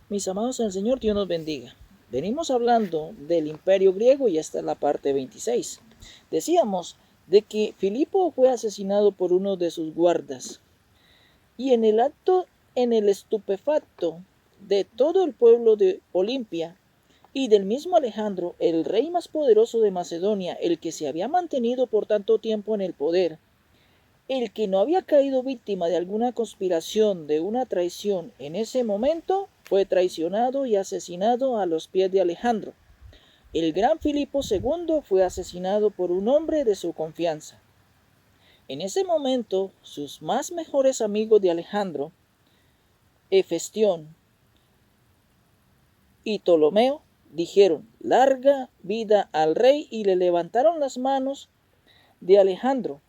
Mis amados en el Señor, Dios nos bendiga. Venimos hablando del Imperio griego y esta es la parte 26. Decíamos de que Filipo fue asesinado por uno de sus guardas y en el estupefacto de todo el pueblo de Olimpia y del mismo Alejandro, el rey más poderoso de Macedonia, el que se había mantenido por tanto tiempo en el poder, el que no había caído víctima de alguna conspiración, de una traición, en ese momento fue traicionado y asesinado a los pies de Alejandro. El gran Filipo II fue asesinado por un hombre de su confianza. En ese momento, sus más mejores amigos de Alejandro, Hefestión y Ptolomeo, dijeron: larga vida al rey, y le levantaron las manos de Alejandro.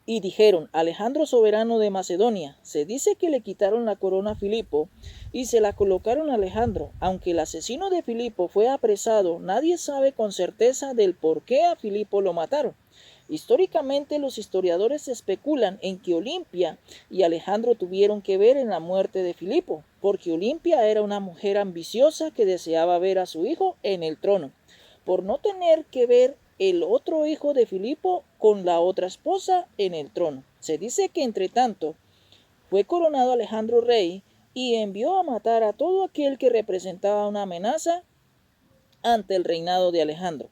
Y dijeron: Alejandro, soberano de Macedonia. Se dice que le quitaron la corona a Filipo y se la colocaron a Alejandro. Aunque el asesino de Filipo fue apresado, nadie sabe con certeza del por qué a Filipo lo mataron. Históricamente, los historiadores especulan en que Olimpia y Alejandro tuvieron que ver en la muerte de Filipo, porque Olimpia era una mujer ambiciosa que deseaba ver a su hijo en el trono. Por no tener que ver el otro hijo de Filipo con la otra esposa en el trono. Se dice que entre tanto fue coronado Alejandro rey y envió a matar a todo aquel que representaba una amenaza ante el reinado de Alejandro.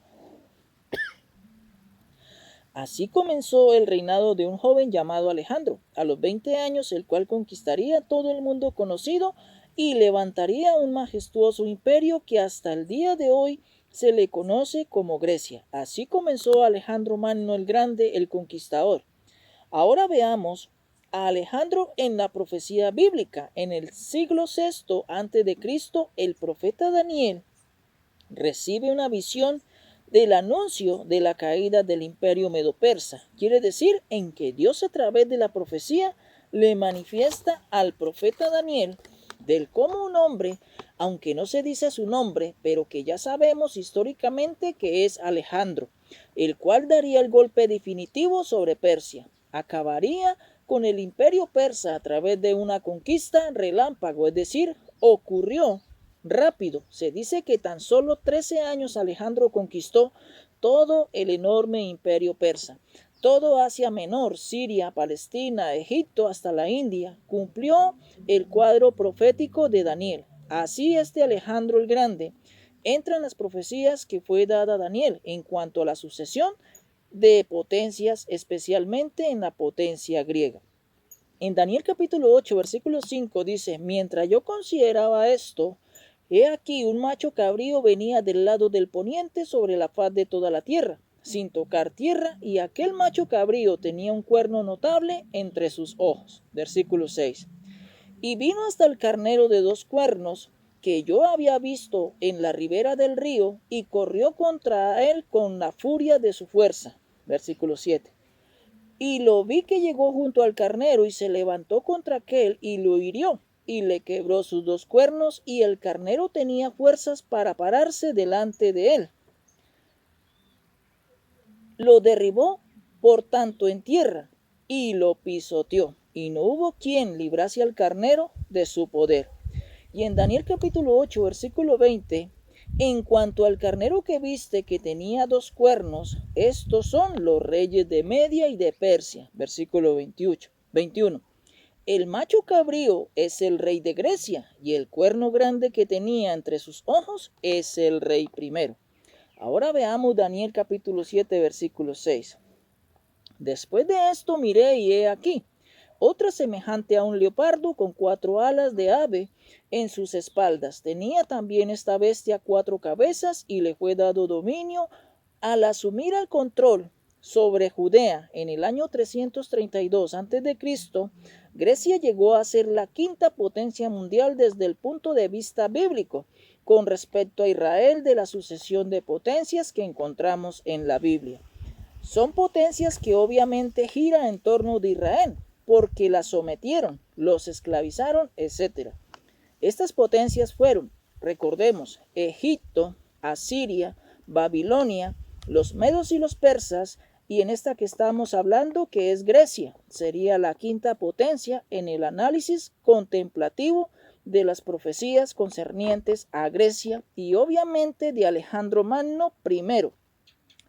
Así comenzó el reinado de un joven llamado Alejandro, a los 20 años, el cual conquistaría todo el mundo conocido y levantaría un majestuoso imperio que hasta el día de hoy se le conoce como Grecia. Así comenzó Alejandro Magno el Grande, el Conquistador. Ahora veamos a Alejandro en la profecía bíblica. En el siglo VI a.C., el profeta Daniel recibe una visión del anuncio de la caída del imperio medo-persa. Quiere decir en que Dios, a través de la profecía, le manifiesta al profeta Daniel del cómo un hombre, aunque no se dice su nombre, pero que ya sabemos históricamente que es Alejandro, el cual daría el golpe definitivo sobre Persia. Acabaría con el imperio persa a través de una conquista relámpago, es decir, ocurrió rápido. Se dice que tan solo 13 años Alejandro conquistó todo el enorme imperio persa. Todo Asia Menor, Siria, Palestina, Egipto, hasta la India, cumplió el cuadro profético de Daniel. Así Alejandro el Grande entra en las profecías que fue dada a Daniel en cuanto a la sucesión de potencias, especialmente en la potencia griega. En Daniel capítulo 8, versículo 5 dice: mientras yo consideraba esto, he aquí un macho cabrío venía del lado del poniente sobre la faz de toda la tierra, sin tocar tierra, y aquel macho cabrío tenía un cuerno notable entre sus ojos. Versículo 6. Y vino hasta el carnero de 2 cuernos que yo había visto en la ribera del río, y corrió contra él con la furia de su fuerza. Versículo 7. Y lo vi que llegó junto al carnero y se levantó contra aquél y lo hirió y le quebró sus 2 cuernos, y el carnero tenía fuerzas para pararse delante de él. Lo derribó por tanto en tierra y lo pisoteó, y no hubo quien librase al carnero de su poder. Y en Daniel capítulo 8, versículo 20, en cuanto al carnero que viste que tenía 2 cuernos, estos son los reyes de Media y de Persia. Versículo 21. El macho cabrío es el rey de Grecia, y el cuerno grande que tenía entre sus ojos es el rey primero. Ahora veamos Daniel capítulo 7, versículo 6. Después de esto miré y he aquí otra semejante a un leopardo con 4 alas de ave en sus espaldas. Tenía también esta bestia 4 cabezas y le fue dado dominio al asumir el control sobre Judea en el año 332 a.C. Grecia llegó a ser la 5ª potencia mundial desde el punto de vista bíblico con respecto a Israel, de la sucesión de potencias que encontramos en la Biblia. Son potencias que obviamente giran en torno de Israel, porque la sometieron, los esclavizaron, etc. Estas potencias fueron, recordemos, Egipto, Asiria, Babilonia, los medos y los persas, y en esta que estamos hablando, que es Grecia, sería la 5ª potencia en el análisis contemplativo de las profecías concernientes a Grecia y obviamente de Alejandro Magno I.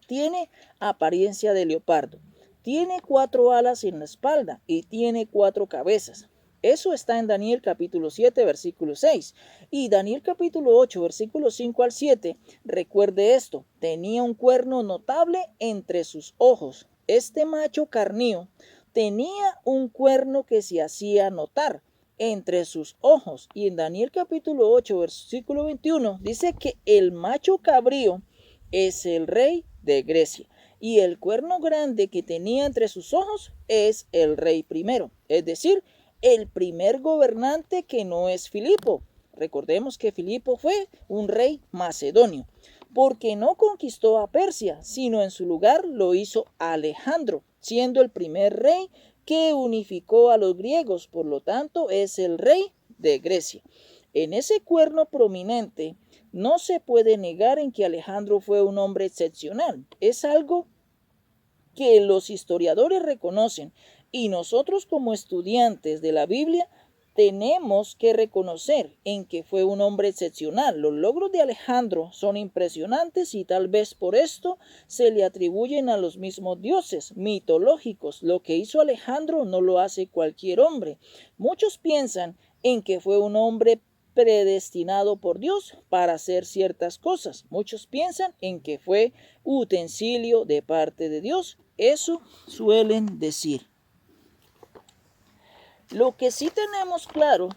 Tiene apariencia de leopardo, tiene 4 alas en la espalda y tiene 4 cabezas. Eso está en Daniel capítulo 7, versículo 6. Y Daniel capítulo 8, versículo 5 al 7, recuerde esto, tenía un cuerno notable entre sus ojos. Este macho carnío tenía un cuerno que se hacía notar entre sus ojos. Y en Daniel capítulo 8, versículo 21, dice que el macho cabrío es el rey de Grecia. Y el cuerno grande que tenía entre sus ojos es el rey primero. Es decir, el primer gobernante que no es Filipo. Recordemos que Filipo fue un rey macedonio, porque no conquistó a Persia, sino en su lugar lo hizo Alejandro, siendo el primer rey que unificó a los griegos, por lo tanto es el rey de Grecia. En ese cuerno prominente no se puede negar en que Alejandro fue un hombre excepcional. Es algo que los historiadores reconocen y nosotros como estudiantes de la Biblia tenemos que reconocer en que fue un hombre excepcional. Los logros de Alejandro son impresionantes y tal vez por esto se le atribuyen a los mismos dioses mitológicos. Lo que hizo Alejandro no lo hace cualquier hombre. Muchos piensan en que fue un hombre predestinado por Dios para hacer ciertas cosas. Muchos piensan en que fue utensilio de parte de Dios. Eso suelen decir. Lo que sí tenemos claro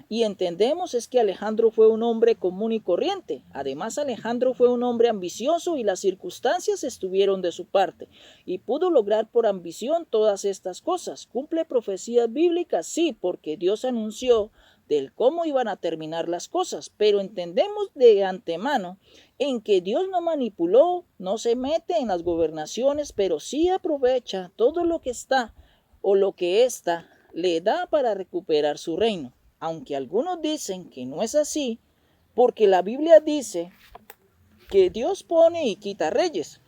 y entendemos es que Alejandro fue un hombre común y corriente. Además, Alejandro fue un hombre ambicioso y las circunstancias estuvieron de su parte y pudo lograr por ambición todas estas cosas. ¿Cumple profecías bíblicas? Sí, porque Dios anunció del cómo iban a terminar las cosas, pero entendemos de antemano en que Dios no manipuló, no se mete en las gobernaciones, pero sí aprovecha todo lo que está o lo que ésta le da para recuperar su reino. Aunque algunos dicen que no es así, porque la Biblia dice que Dios pone y quita reyes.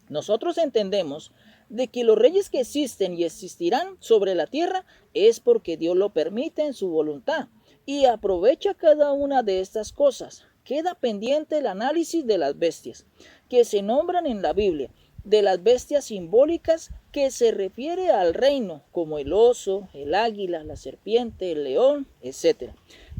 Nosotros entendemos de que los reyes que existen y existirán sobre la tierra es porque Dios lo permite en su voluntad y aprovecha cada una de estas cosas. Queda pendiente el análisis de las bestias que se nombran en la Biblia, de las bestias simbólicas que se refiere al reino, como el oso, el águila, la serpiente, el león, etc.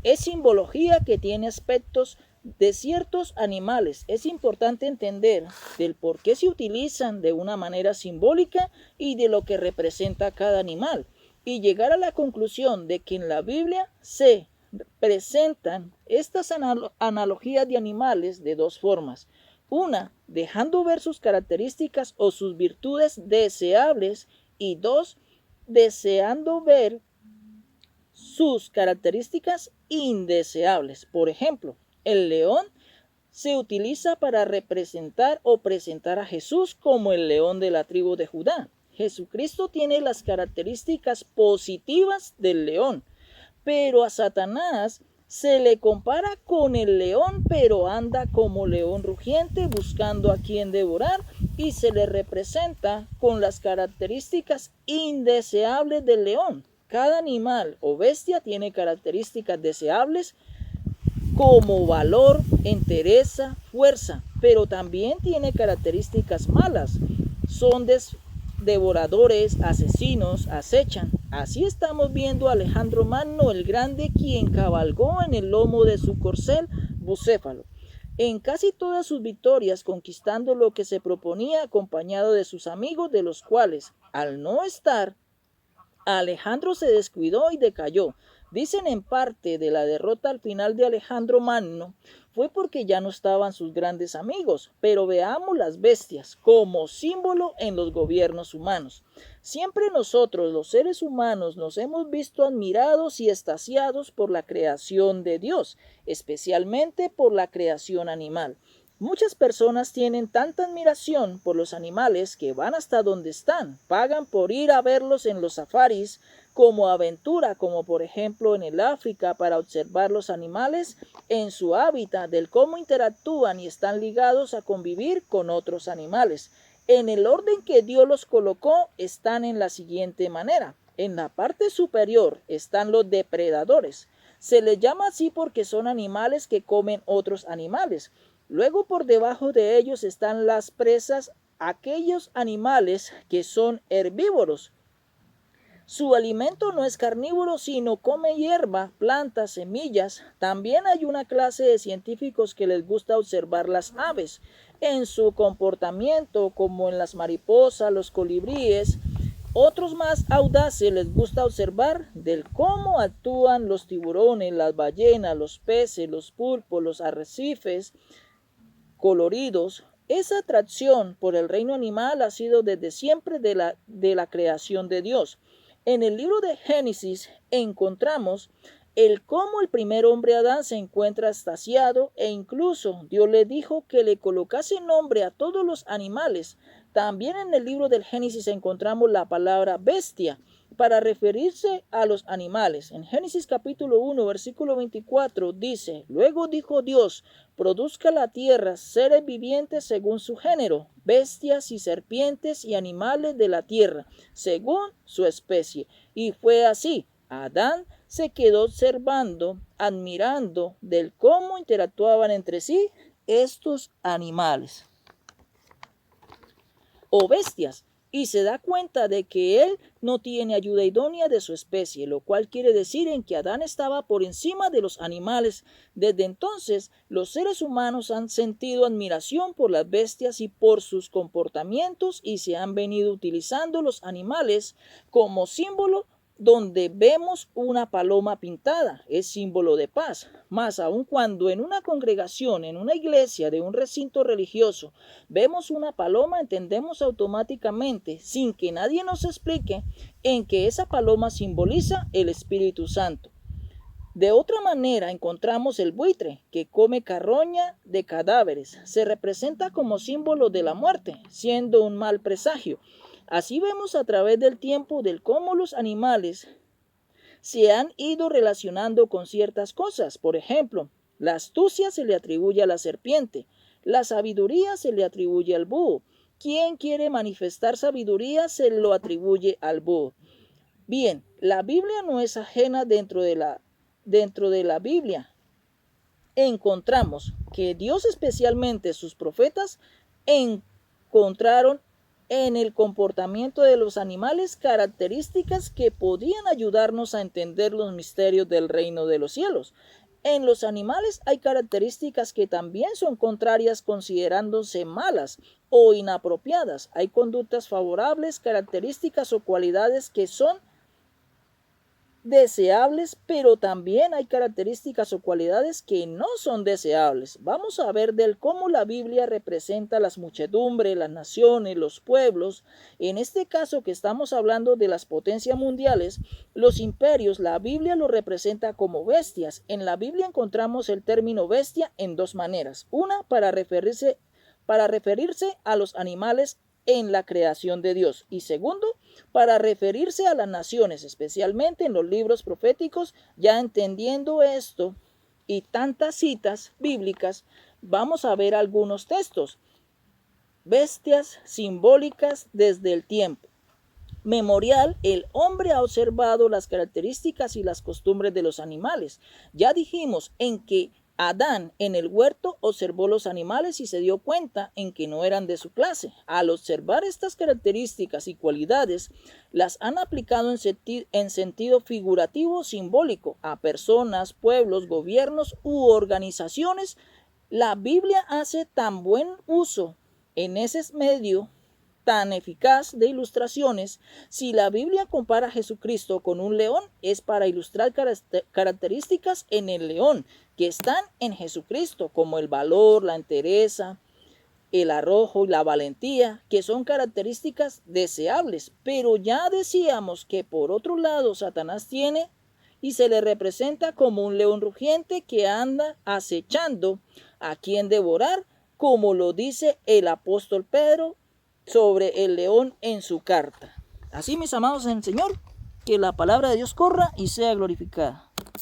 Es simbología que tiene aspectos de ciertos animales. Es importante entender del por qué se utilizan de una manera simbólica y de lo que representa cada animal, y llegar a la conclusión de que en la Biblia se presentan estas analogías de animales de dos formas. Una, dejando ver sus características o sus virtudes deseables, y dos, deseando ver sus características indeseables. Por ejemplo, el león se utiliza para representar o presentar a Jesús como el león de la tribu de Judá. Jesucristo tiene las características positivas del león, pero a Satanás se le compara con el león, pero anda como león rugiente buscando a quien devorar, y se le representa con las características indeseables del león. Cada animal o bestia tiene características deseables como valor, entereza, fuerza, pero también tiene características malas. Son devoradores, asesinos, acechan. Así estamos viendo a Alejandro Magno el Grande, quien cabalgó en el lomo de su corcel Bucéfalo en casi todas sus victorias, conquistando lo que se proponía acompañado de sus amigos, de los cuales, al no estar, Alejandro se descuidó y decayó. Dicen en parte de la derrota al final de Alejandro Magno fue porque ya no estaban sus grandes amigos, pero veamos las bestias como símbolo en los gobiernos humanos. Siempre nosotros, los seres humanos, nos hemos visto admirados y extasiados por la creación de Dios, especialmente por la creación animal. Muchas personas tienen tanta admiración por los animales que van hasta donde están, pagan por ir a verlos en los safaris como aventura, como por ejemplo en el África, para observar los animales en su hábitat, del cómo interactúan y están ligados a convivir con otros animales. En el orden que Dios los colocó están en la siguiente manera. En la parte superior están los depredadores, Se les llama así porque son animales que comen otros animales. Luego por debajo de ellos están las presas, aquellos animales que son herbívoros. Su alimento no es carnívoro, sino come hierba, plantas, semillas. También hay una clase de científicos que les gusta observar las aves en su comportamiento, como en las mariposas, los colibríes. Otros más audaces les gusta observar del cómo actúan los tiburones, las ballenas, los peces, los pulpos, los arrecifes coloridos. Esa atracción por el reino animal ha sido desde siempre de la creación de Dios. En el libro de Génesis encontramos el cómo el primer hombre Adán se encuentra extasiado e incluso Dios le dijo que le colocase nombre a todos los animales. También en el libro del Génesis encontramos la palabra bestia para referirse a los animales. En Génesis capítulo 1, versículo 24 dice: Luego dijo Dios, produzca la tierra seres vivientes según su género, bestias y serpientes y animales de la tierra, según su especie. Y fue así. Adán se quedó observando, admirando del cómo interactuaban entre sí estos animales o bestias, y se da cuenta de que él no tiene ayuda idónea de su especie, lo cual quiere decir en que Adán estaba por encima de los animales. Desde entonces, los seres humanos han sentido admiración por las bestias y por sus comportamientos, y se han venido utilizando los animales como símbolo. Donde vemos una paloma pintada, es símbolo de paz. Más aún cuando en una congregación, en una iglesia de un recinto religioso, vemos una paloma, entendemos automáticamente, sin que nadie nos explique, en que esa paloma simboliza el Espíritu Santo. De otra manera encontramos el buitre, que come carroña de cadáveres. Se representa como símbolo de la muerte, siendo un mal presagio. Así vemos a través del tiempo del cómo los animales se han ido relacionando con ciertas cosas. Por ejemplo, la astucia se le atribuye a la serpiente, la sabiduría se le atribuye al búho. Quien quiere manifestar sabiduría se lo atribuye al búho. Bien, la Biblia no es ajena dentro de la Biblia. Encontramos que Dios, especialmente sus profetas, encontraron en el comportamiento de los animales características que podían ayudarnos a entender los misterios del reino de los cielos. En los animales hay características que también son contrarias, considerándose malas o inapropiadas. Hay conductas favorables, características o cualidades que son deseables, pero también hay características o cualidades que no son deseables. Vamos a ver del cómo la Biblia representa las muchedumbres, las naciones, los pueblos. En este caso que estamos hablando de las potencias mundiales, los imperios, la Biblia lo representa como bestias. En la Biblia encontramos el término bestia en dos maneras. Una, para referirse a los animales en la creación de Dios, y segundo, para referirse a las naciones, especialmente en los libros proféticos. Ya entendiendo esto y tantas citas bíblicas, vamos a ver algunos textos. Bestias simbólicas desde el tiempo memorial, el hombre ha observado las características y las costumbres de los animales. Ya dijimos en que Adán en el huerto observó los animales y se dio cuenta en que no eran de su clase. Al observar estas características y cualidades, las han aplicado en sentido figurativo simbólico a personas, pueblos, gobiernos u organizaciones. La Biblia hace tan buen uso en ese medio tan eficaz de ilustraciones. Si la Biblia compara a Jesucristo con un león, es para ilustrar características en el león que están en Jesucristo, como el valor, la entereza, el arrojo y la valentía, que son características deseables. Pero ya decíamos que por otro lado Satanás tiene y se le representa como un león rugiente que anda acechando a quien devorar, como lo dice el apóstol Pedro sobre el león en su carta. Así, mis amados en el Señor, que la palabra de Dios corra y sea glorificada.